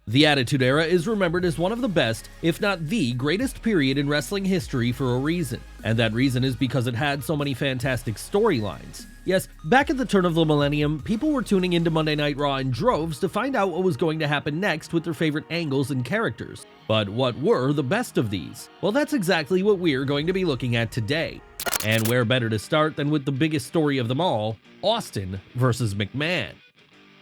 The Attitude Era is remembered as one of the best, if not the greatest period in wrestling history for a reason, and that reason is because it had so many fantastic storylines. Yes, back at the turn of the millennium, people were tuning into Monday Night Raw in droves to find out what was going to happen next with their favorite angles and characters. But what were the best of these? Well, that's exactly what we're going to be looking at today. And where better to start than with the biggest story of them all, Austin versus McMahon.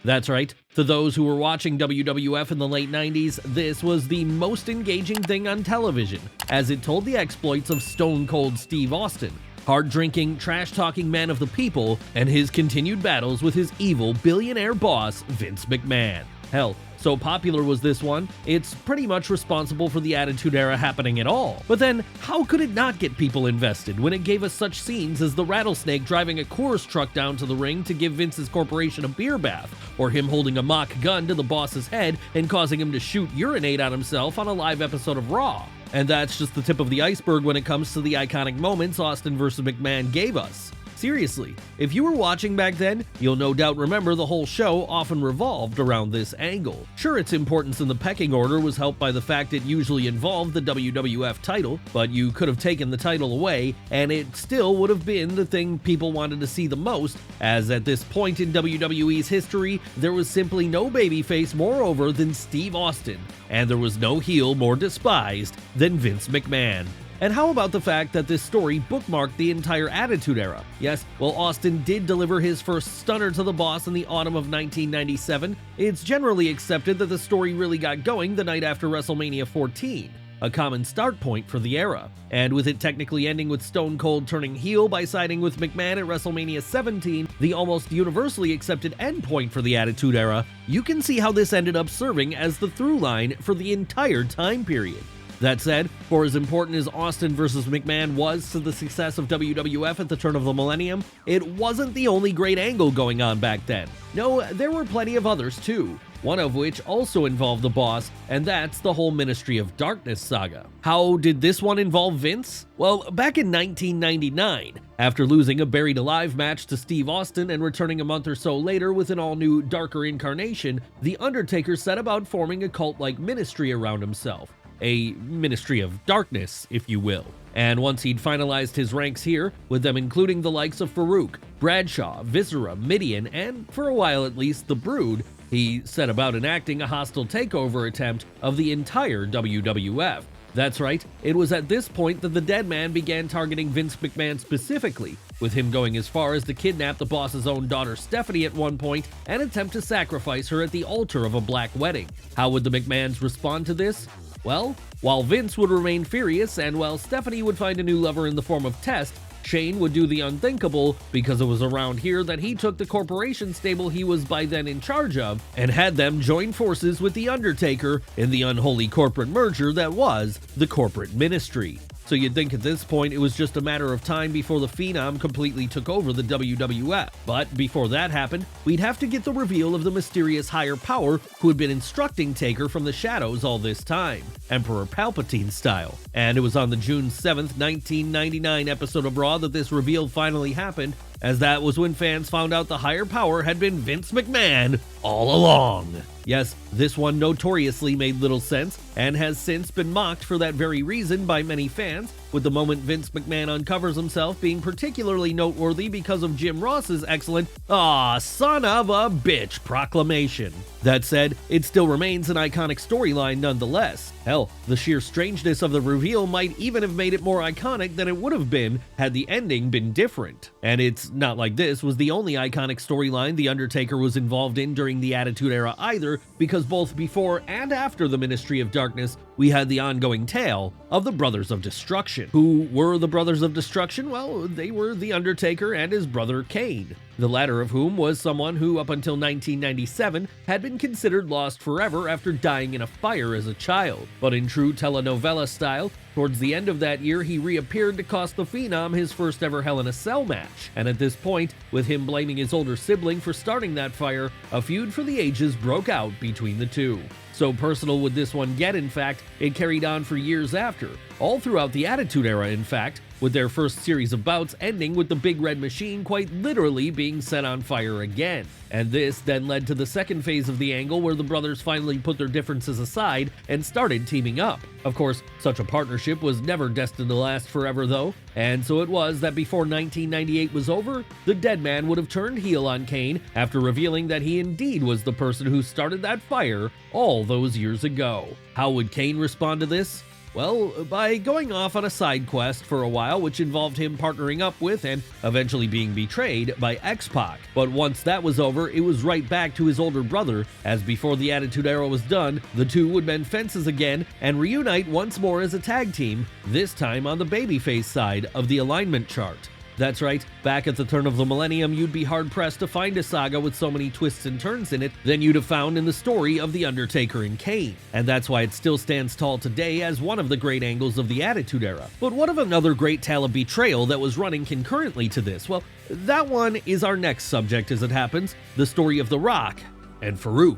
That's right, to those who were watching WWF in the late 90s, this was the most engaging thing on television, as it told the exploits of Stone Cold Steve Austin, hard-drinking, trash-talking man of the people, and his continued battles with his evil billionaire boss, Vince McMahon. Hell, so popular was this one, it's pretty much responsible for the Attitude Era happening at all. But then, how could it not get people invested when it gave us such scenes as the Rattlesnake driving a Coors truck down to the ring to give Vince's corporation a beer bath, or him holding a mock gun to the boss's head and causing him to urinate on himself on a live episode of Raw? And that's just the tip of the iceberg when it comes to the iconic moments Austin vs. McMahon gave us. Seriously, if you were watching back then, you'll no doubt remember the whole show often revolved around this angle. Sure, its importance in the pecking order was helped by the fact it usually involved the WWF title, but you could have taken the title away, and it still would have been the thing people wanted to see the most, as at this point in WWE's history, there was simply no babyface more over than Steve Austin, and there was no heel more despised than Vince McMahon. And how about the fact that this story bookmarked the entire Attitude Era? Yes, while Austin did deliver his first stunner to the boss in the autumn of 1997, it's generally accepted that the story really got going the night after WrestleMania 14, a common start point for the era. And with it technically ending with Stone Cold turning heel by siding with McMahon at WrestleMania 17, the almost universally accepted endpoint for the Attitude Era, you can see how this ended up serving as the through line for the entire time period. That said, for as important as Austin vs. McMahon was to the success of WWF at the turn of the millennium, it wasn't the only great angle going on back then. No, there were plenty of others too, one of which also involved the boss, and that's the whole Ministry of Darkness saga. How did this one involve Vince? Well, back in 1999, after losing a Buried Alive match to Steve Austin and returning a month or so later with an all-new, darker incarnation, The Undertaker set about forming a cult-like ministry around himself. A Ministry of Darkness, if you will. And once he'd finalized his ranks here, with them including the likes of Farouk, Bradshaw, Viscera, Mideon, and for a while at least, The Brood, he set about enacting a hostile takeover attempt of the entire WWF. That's right, it was at this point that the Dead Man began targeting Vince McMahon specifically, with him going as far as to kidnap the boss's own daughter Stephanie at one point and attempt to sacrifice her at the altar of a black wedding. How would the McMahons respond to this? Well, while Vince would remain furious and while Stephanie would find a new lover in the form of Test, Shane would do the unthinkable because it was around here that he took the corporation stable he was by then in charge of and had them join forces with The Undertaker in the unholy corporate merger that was the Corporate Ministry. So you'd think at this point it was just a matter of time before the Phenom completely took over the WWF. But before that happened, we'd have to get the reveal of the mysterious higher power who had been instructing Taker from the shadows all this time, Emperor Palpatine style. And it was on the June 7th, 1999 episode of Raw that this reveal finally happened, as that was when fans found out the higher power had been Vince McMahon all along. Yes, this one notoriously made little sense, and has since been mocked for that very reason by many fans, with the moment Vince McMahon uncovers himself being particularly noteworthy because of Jim Ross's excellent "Aw, son of a bitch" proclamation. That said, it still remains an iconic storyline nonetheless. Hell, the sheer strangeness of the reveal might even have made it more iconic than it would have been had the ending been different. And it's not like this was the only iconic storyline The Undertaker was involved in during the Attitude Era either, because both before and after the Ministry of Darkness, we had the ongoing tale of the Brothers of Destruction. Who were the Brothers of Destruction? Well, they were The Undertaker and his brother Kane, the latter of whom was someone who up until 1997 had been considered lost forever after dying in a fire as a child. But in true telenovela style, towards the end of that year he reappeared to cost the Phenom his first ever Hell in a Cell match, and at this point, with him blaming his older sibling for starting that fire, a feud for the ages broke out between the two. So personal would this one get, in fact, it carried on for years after. All throughout the Attitude Era, in fact, with their first series of bouts ending with the Big Red Machine quite literally being set on fire again. And this then led to the second phase of the angle where the brothers finally put their differences aside and started teaming up. Of course, such a partnership was never destined to last forever though, and so it was that before 1998 was over, the Dead Man would have turned heel on Kane after revealing that he indeed was the person who started that fire all those years ago. How would Kane respond to this? Well, by going off on a side quest for a while, which involved him partnering up with and eventually being betrayed by X-Pac. But once that was over, it was right back to his older brother, as before the Attitude Era was done, the two would mend fences again and reunite once more as a tag team, this time on the babyface side of the alignment chart. That's right, back at the turn of the millennium, you'd be hard-pressed to find a saga with so many twists and turns in it than you'd have found in the story of The Undertaker and Kane. And that's why it still stands tall today as one of the great angles of the Attitude Era. But what of another great tale of betrayal that was running concurrently to this? Well, that one is our next subject as it happens, the story of The Rock and Farouk.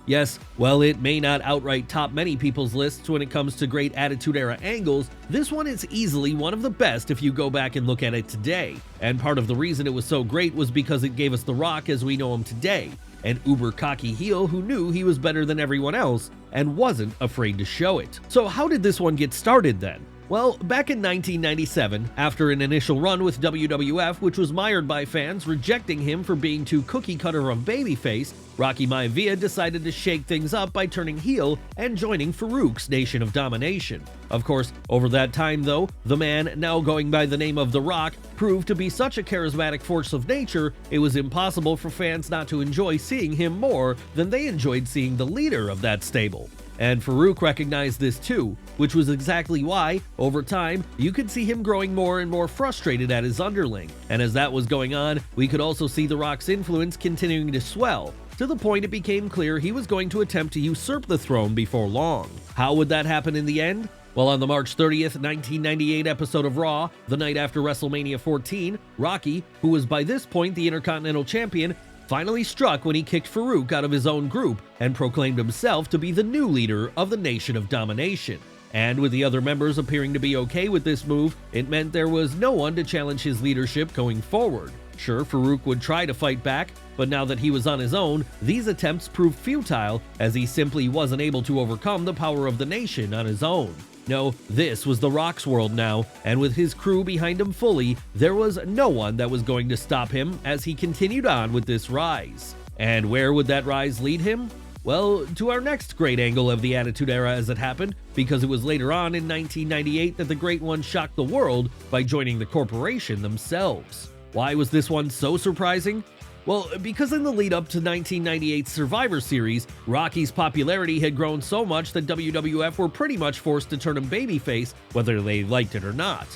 Yes, while it may not outright top many people's lists when it comes to great Attitude Era angles, this one is easily one of the best if you go back and look at it today. And part of the reason it was so great was because it gave us The Rock as we know him today, an uber cocky heel who knew he was better than everyone else and wasn't afraid to show it. So how did this one get started then? Well, back in 1997, after an initial run with WWF which was mired by fans rejecting him for being too cookie-cutter of babyface, Rocky Maivia decided to shake things up by turning heel and joining Farouk's Nation of Domination. Of course, over that time though, the man, now going by the name of The Rock, proved to be such a charismatic force of nature, it was impossible for fans not to enjoy seeing him more than they enjoyed seeing the leader of that stable. And Farouk recognized this too, which was exactly why, over time, you could see him growing more and more frustrated at his underling. And as that was going on, we could also see The Rock's influence continuing to swell, to the point it became clear he was going to attempt to usurp the throne before long. How would that happen in the end? Well, on the March 30th, 1998 episode of Raw, the night after WrestleMania 14, Rocky, who was by this point the Intercontinental Champion, finally struck when he kicked Farouk out of his own group and proclaimed himself to be the new leader of the Nation of Domination. And with the other members appearing to be okay with this move, it meant there was no one to challenge his leadership going forward. Sure, Farouk would try to fight back, but now that he was on his own, these attempts proved futile as he simply wasn't able to overcome the power of the Nation on his own. No, this was The Rock's world now, and with his crew behind him fully, there was no one that was going to stop him as he continued on with this rise. And where would that rise lead him? Well, to our next great angle of the Attitude Era as it happened, because it was later on in 1998 that the Great One shocked the world by joining the corporation themselves. Why was this one so surprising? Well, because in the lead up to 1998's Survivor Series, Rocky's popularity had grown so much that WWF were pretty much forced to turn him babyface, whether they liked it or not.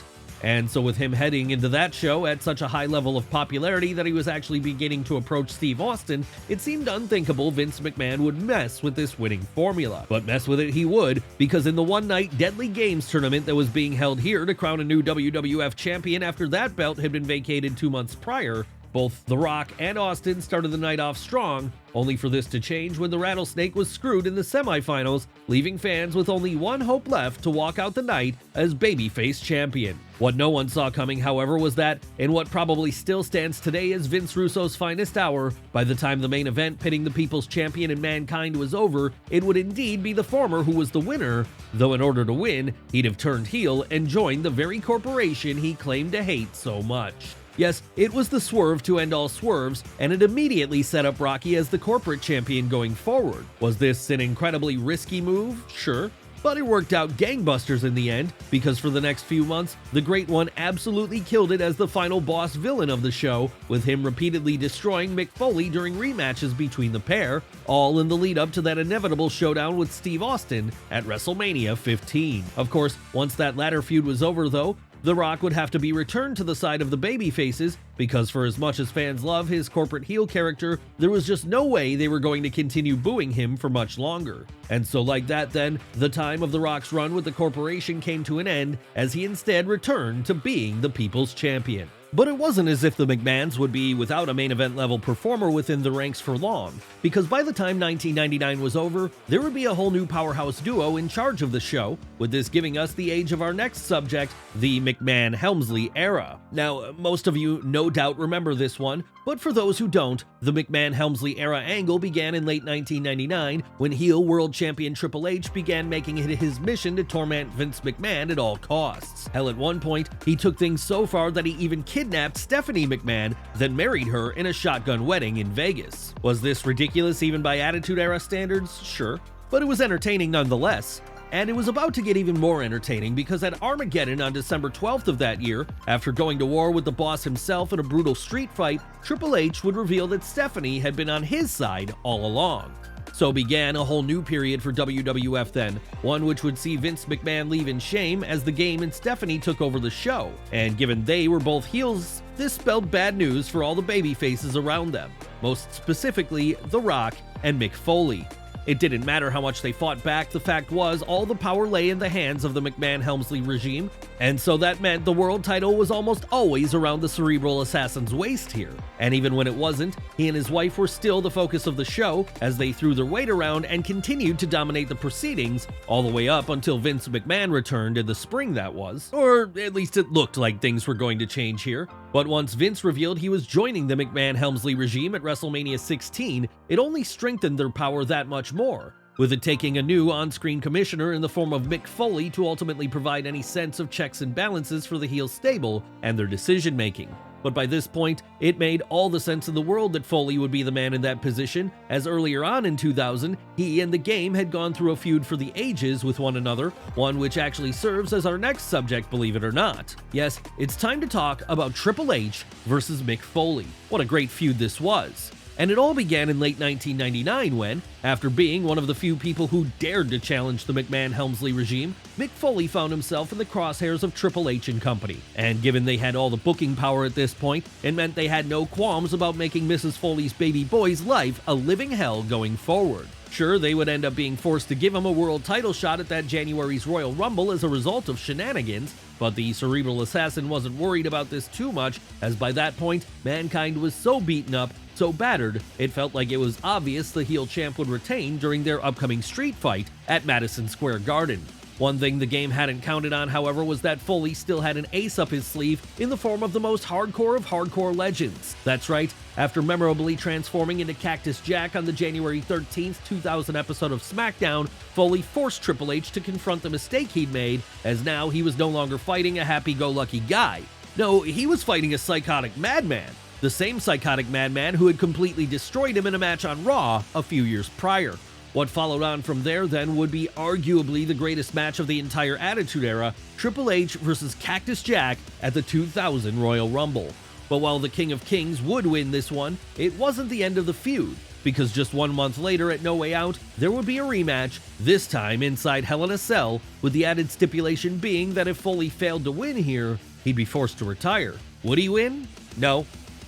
And so with him heading into that show at such a high level of popularity that he was actually beginning to approach Steve Austin, it seemed unthinkable Vince McMahon would mess with this winning formula. But mess with it he would, because in the one-night Deadly Games tournament that was being held here to crown a new WWF champion after that belt had been vacated 2 months prior, both The Rock and Austin started the night off strong, only for this to change when the Rattlesnake was screwed in the semifinals, leaving fans with only one hope left to walk out the night as babyface champion. What no one saw coming, however, was that, in what probably still stands today as Vince Russo's finest hour, by the time the main event pitting the People's Champion and Mankind was over, it would indeed be the former who was the winner, though in order to win, he'd have turned heel and joined the very corporation he claimed to hate so much. Yes, it was the swerve to end all swerves, and it immediately set up Rocky as the corporate champion going forward. Was this an incredibly risky move? Sure. But it worked out gangbusters in the end, because for the next few months, the Great One absolutely killed it as the final boss villain of the show, with him repeatedly destroying Mick Foley during rematches between the pair, all in the lead up to that inevitable showdown with Steve Austin at WrestleMania 15. Of course, once that latter feud was over though, The Rock would have to be returned to the side of the babyfaces, because for as much as fans love his corporate heel character, there was just no way they were going to continue booing him for much longer. And so like that then, the time of The Rock's run with the corporation came to an end, as he instead returned to being the People's Champion. But it wasn't as if the McMahons would be without a main event level performer within the ranks for long, because by the time 1999 was over, there would be a whole new powerhouse duo in charge of the show, with this giving us the age of our next subject, the McMahon-Helmsley era. Now, most of you no doubt remember this one, but for those who don't, the McMahon-Helmsley era angle began in late 1999 when heel world champion Triple H began making it his mission to torment Vince McMahon at all costs. Hell, at one point, he took things so far that he even kidnapped Stephanie McMahon, then married her in a shotgun wedding in Vegas. Was this ridiculous even by Attitude Era standards? Sure, but it was entertaining nonetheless. And it was about to get even more entertaining because at Armageddon on December 12th of that year, after going to war with the boss himself in a brutal street fight, Triple H would reveal that Stephanie had been on his side all along. So began a whole new period for WWF then, one which would see Vince McMahon leave in shame as the Game and Stephanie took over the show. And given they were both heels, this spelled bad news for all the baby faces around them, most specifically The Rock and Mick Foley. It didn't matter how much they fought back, the fact was all the power lay in the hands of the McMahon-Helmsley regime, and so that meant the world title was almost always around the Cerebral Assassin's waist here. And even when it wasn't, he and his wife were still the focus of the show as they threw their weight around and continued to dominate the proceedings all the way up until Vince McMahon returned in the spring that was. Or at least it looked like things were going to change here. But once Vince revealed he was joining the McMahon-Helmsley regime at WrestleMania 16, it only strengthened their power that much more, with it taking a new on-screen commissioner in the form of Mick Foley to ultimately provide any sense of checks and balances for the heel stable and their decision-making. But by this point, it made all the sense in the world that Foley would be the man in that position, as earlier on in 2000, he and the Game had gone through a feud for the ages with one another, one which actually serves as our next subject, believe it or not. Yes, it's time to talk about Triple H versus Mick Foley. What a great feud this was. And it all began in late 1999 when, after being one of the few people who dared to challenge the McMahon-Helmsley regime, Mick Foley found himself in the crosshairs of Triple H and company. And given they had all the booking power at this point, it meant they had no qualms about making Mrs. Foley's baby boy's life a living hell going forward. Sure, they would end up being forced to give him a world title shot at that January's Royal Rumble as a result of shenanigans, but the Cerebral Assassin wasn't worried about this too much, as by that point, Mankind was so beaten up, so battered, it felt like it was obvious the heel champ would retain during their upcoming street fight at Madison Square Garden. One thing the Game hadn't counted on, however, was that Foley still had an ace up his sleeve in the form of the most hardcore of hardcore legends. That's right, after memorably transforming into Cactus Jack on the January 13th, 2000 episode of SmackDown, Foley forced Triple H to confront the mistake he'd made, as now he was no longer fighting a happy-go-lucky guy. No, he was fighting a psychotic madman. The same psychotic madman who had completely destroyed him in a match on Raw a few years prior. What followed on from there then would be arguably the greatest match of the entire Attitude Era, Triple H versus Cactus Jack at the 2000 Royal Rumble. But while the King of Kings would win this one, it wasn't the end of the feud, because just 1 month later at No Way Out, there would be a rematch, this time inside Hell in a Cell, with the added stipulation being that if Foley failed to win here, he'd be forced to retire. Would he win? No.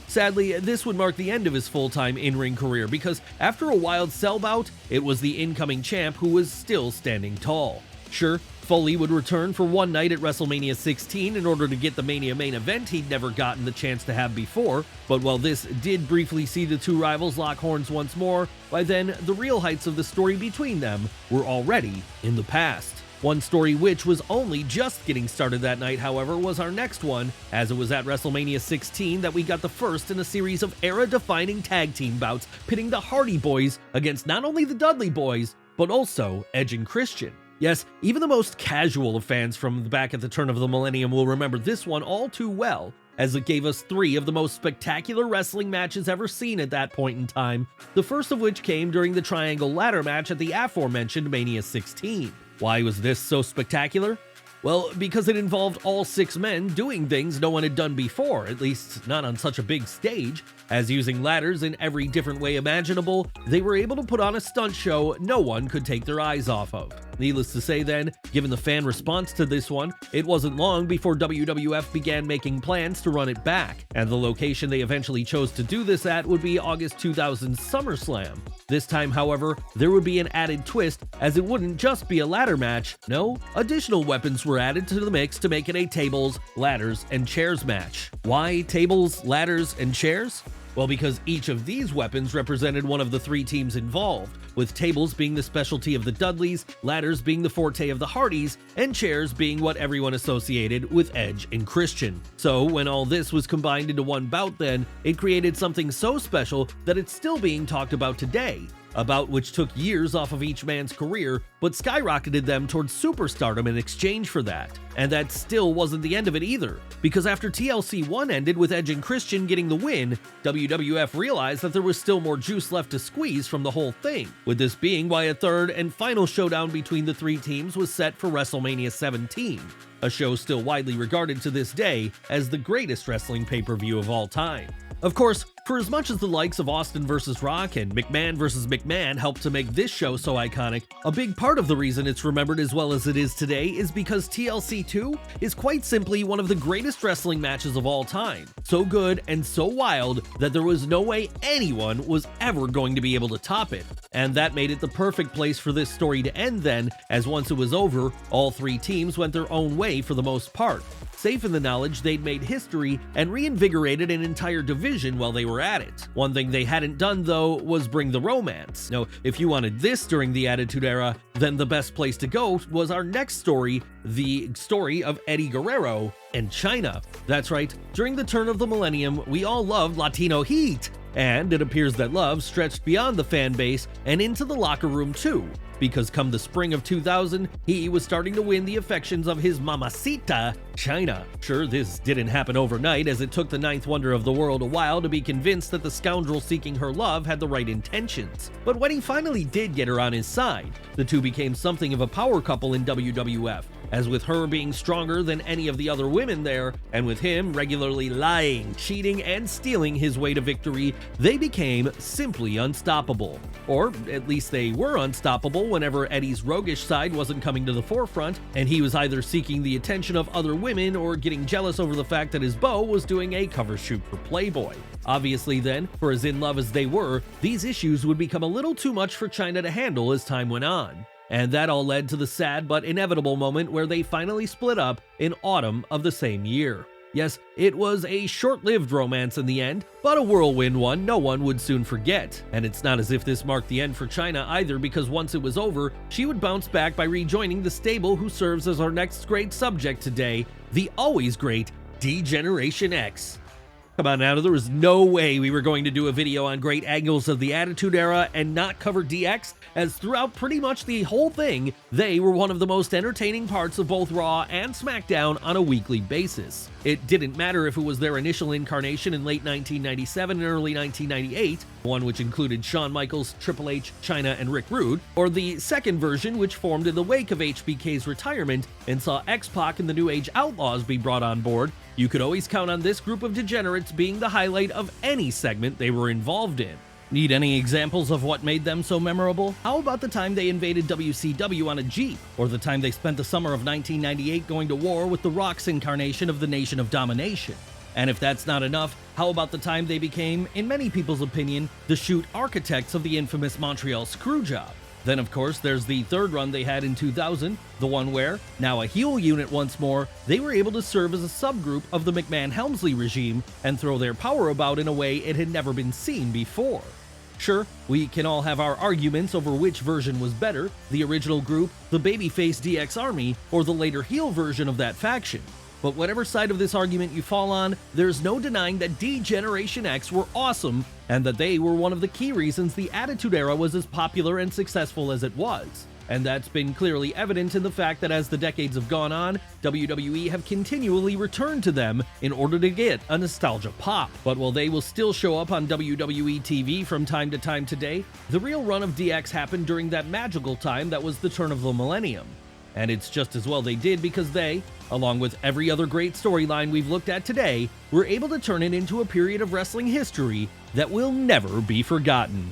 Sadly, this would mark the end of his full-time in-ring career because after a wild cell bout, it was the incoming champ who was still standing tall. Sure, Foley would return for one night at WrestleMania 16 in order to get the Mania main event he'd never gotten the chance to have before, but while this did briefly see the two rivals lock horns once more, by then the real heights of the story between them were already in the past. One story which was only just getting started that night, however, was our next one, as it was at WrestleMania 16 that we got the first in a series of era-defining tag team bouts pitting the Hardy Boys against not only the Dudley Boys, but also Edge and Christian. Yes, even the most casual of fans from back at the turn of the millennium will remember this one all too well, as it gave us 3 of the most spectacular wrestling matches ever seen at that point in time, the first of which came during the Triangle Ladder match at the aforementioned Mania 16. Why was this so spectacular? Well, because it involved all 6 men doing things no one had done before, at least not on such a big stage, as using ladders in every different way imaginable, they were able to put on a stunt show no one could take their eyes off of. Needless to say then, given the fan response to this one, it wasn't long before WWF began making plans to run it back, and the location they eventually chose to do this at would be August 2000's SummerSlam. This time, however, there would be an added twist, as it wouldn't just be a ladder match. No, additional weapons were added to the mix to make it a tables, ladders, and chairs match. Why tables, ladders, and chairs? Well, because each of these weapons represented one of the three teams involved, with tables being the specialty of the Dudleys, ladders being the forte of the Hardys, and chairs being what everyone associated with Edge and Christian. So when all this was combined into one bout then, it created something so special that it's still being talked about today. A bout which took years off of each man's career, but skyrocketed them towards superstardom in exchange for that. And that still wasn't the end of it either, because after TLC 1 ended with Edge and Christian getting the win, WWF realized that there was still more juice left to squeeze from the whole thing, with this being why a third and final showdown between the three teams was set for WrestleMania 17, a show still widely regarded to this day as the greatest wrestling pay-per-view of all time. Of course, for as much as the likes of Austin vs. Rock and McMahon vs. McMahon helped to make this show so iconic, a big part of the reason it's remembered as well as it is today is because TLC 2 is quite simply one of the greatest wrestling matches of all time. So good and so wild that there was no way anyone was ever going to be able to top it. And that made it the perfect place for this story to end then, as once it was over, all three teams went their own way for the most part, safe in the knowledge they'd made history and reinvigorated an entire division while they were at it. One thing they hadn't done, though, was bring the romance. Now, if you wanted this during the Attitude Era, then the best place to go was our next story, the story of Eddie Guerrero and China. That's right, during the turn of the millennium, we all loved Latino heat, and it appears that love stretched beyond the fan base and into the locker room too, because come the spring of 2000, he was starting to win the affections of his mamacita, China. Sure, this didn't happen overnight, as it took the ninth wonder of the world a while to be convinced that the scoundrel seeking her love had the right intentions. But when he finally did get her on his side, the two became something of a power couple in WWF, as with her being stronger than any of the other women there, and with him regularly lying, cheating, and stealing his way to victory, they became simply unstoppable. Or at least they were unstoppable whenever Eddie's roguish side wasn't coming to the forefront, and he was either seeking the attention of other women or getting jealous over the fact that his beau was doing a cover shoot for Playboy. Obviously then, for as in love as they were, these issues would become a little too much for China to handle as time went on. And that all led to the sad but inevitable moment where they finally split up in autumn of the same year. Yes, it was a short-lived romance in the end, but a whirlwind one no one would soon forget. And it's not as if this marked the end for China either, because once it was over, she would bounce back by rejoining the stable who serves as our next great subject today, the always great D-Generation X. Come on now, there was no way we were going to do a video on great angles of the Attitude Era and not cover DX, as throughout pretty much the whole thing, they were one of the most entertaining parts of both Raw and SmackDown on a weekly basis. It didn't matter if it was their initial incarnation in late 1997 and early 1998, one which included Shawn Michaels, Triple H, Chyna, and Rick Rude, or the second version which formed in the wake of HBK's retirement and saw X-Pac and the New Age Outlaws be brought on board. You could always count on this group of degenerates being the highlight of any segment they were involved in. Need any examples of what made them so memorable? How about the time they invaded WCW on a Jeep? Or the time they spent the summer of 1998 going to war with the Rock's incarnation of the Nation of Domination? And if that's not enough, how about the time they became, in many people's opinion, the shoot architects of the infamous Montreal Screwjob? Then of course there's the third run they had in 2000, the one where, now a heel unit once more, they were able to serve as a subgroup of the McMahon-Helmsley regime and throw their power about in a way it had never been seen before. Sure, we can all have our arguments over which version was better, the original group, the babyface DX Army, or the later heel version of that faction. But whatever side of this argument you fall on, there's no denying that D-Generation X were awesome, and that they were one of the key reasons the Attitude Era was as popular and successful as it was. And that's been clearly evident in the fact that as the decades have gone on, WWE have continually returned to them in order to get a nostalgia pop. But while they will still show up on WWE TV from time to time today, the real run of DX happened during that magical time that was the turn of the millennium. And it's just as well they did, because they, along with every other great storyline we've looked at today, were able to turn it into a period of wrestling history that will never be forgotten.